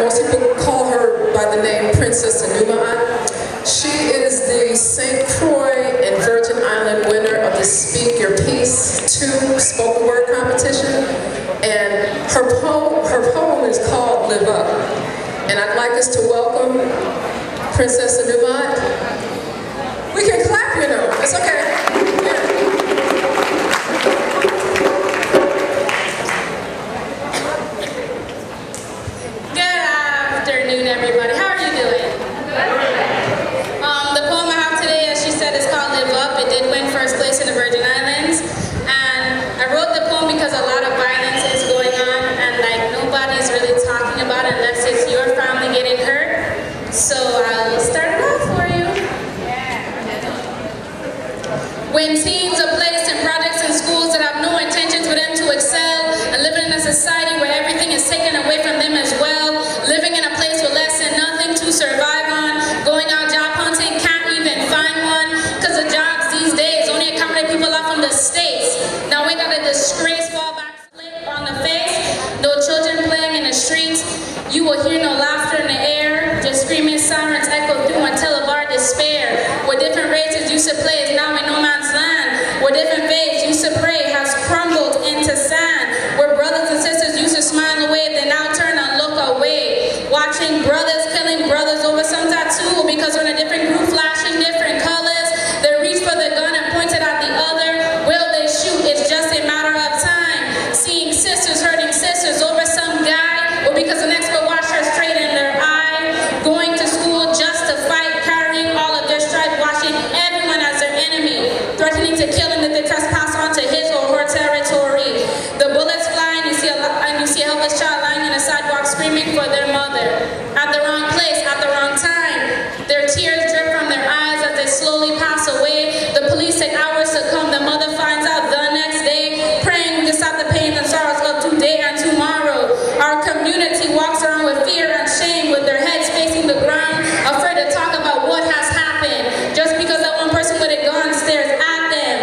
most people call her by the name Princess Anumaat. She is the St. Croix and Virgin Island winner of the Speak Your Piece 2 spoken word competition. And her poem is called Live Up. And I'd like us to welcome Princess Anumaat. We can clap, you know, it's okay. Everybody, how are you doing? The poem I have today, as she said, is called Live Up. It did win first place in the Virgin Islands. And I wrote the poem because a lot of violence is going on and like nobody's really talking about it unless it's your family getting hurt. So I'll start it off for you. When teens are placed in projects and schools that have no intentions for them to excel and living in a society where everything is taken away from them as well, living in a place with less than nothing to survive on, going out job hunting, can't even find one, because the jobs these days only accommodate people out from the States. Now we got a disgrace fall back slip on the face, no children playing in the streets, you will hear no laughter in the air, just screaming sirens echo through until of our despair, where different races used to play is now in no man's land, where different faiths used to pray has crumbled into sand, where brothers and sisters used to smile and wave, they now turn and look away. Watching brothers killing brothers over some tattoo because we're in a different group flashing different colors. They reach for the gun and point it at the other. Will they shoot? It's just a matter of time. Seeing sisters hurting sisters over some guy or because an expert watched her straight in their eye. Going to school just to fight, carrying all of their strife, watching everyone as their enemy. Threatening to kill him if they trespass onto his or her territory. The bullets fly and you see a helpless child lying on the sidewalk screaming for their mother. At the wrong place, at the wrong time. Their tears drip from their eyes as they slowly pass away. The police take hours to come. The mother finds out the next day. Praying to stop the pain and sorrows of today and tomorrow. Our community walks around with fear and shame with their heads facing the ground, afraid to talk about what has happened. Just because that one person with a gun stares at them.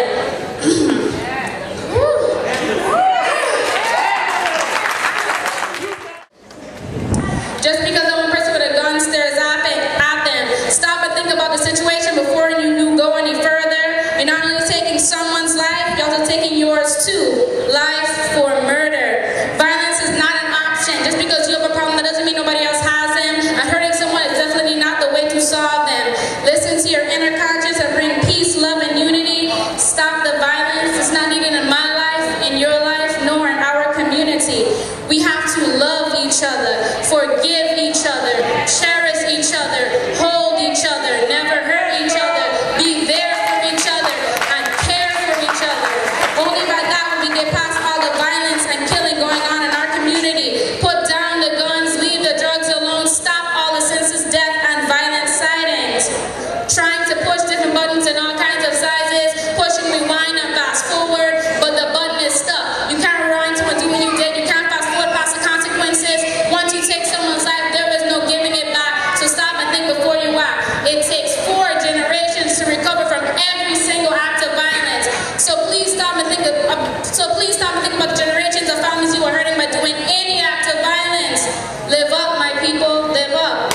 Just because that one person with a gun stares at them. Stop and think about the situation before you go any further. You're not only taking someone's life, you're also taking yours too. Life for murder. Violence is not an option. Just because you have a problem, that doesn't mean nobody else has them. And hurting someone is definitely not the way to solve them. Listen to your inner conscience and bring peace, love, and unity. Stop the violence. It's not needed in my life, in your life, nor in our community. We have to love each other, forgive each other, cherish each other, hold each other, never hurt each other, be there for each other, and care for each other. Only by that will we get past all the violence and killing going on in our community. Put down the guns, leave the drugs alone, stop all the senseless death and violent sightings. Trying to push different buttons in all kinds of sizes, pushing rewind and fast forward, but the button is stuck. You can't rewind to undo what you did, you can't fast forward past the consequences. Once you take someone's life, there is no giving it back. So stop and think before you act. It takes 4 generations to recover from every single act of violence. So please stop and think about the generations of families you are hurting by doing any act of violence. Live up, my people, live up.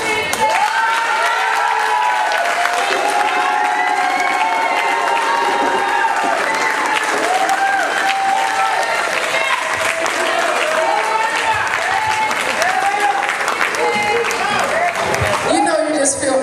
You know, you just feel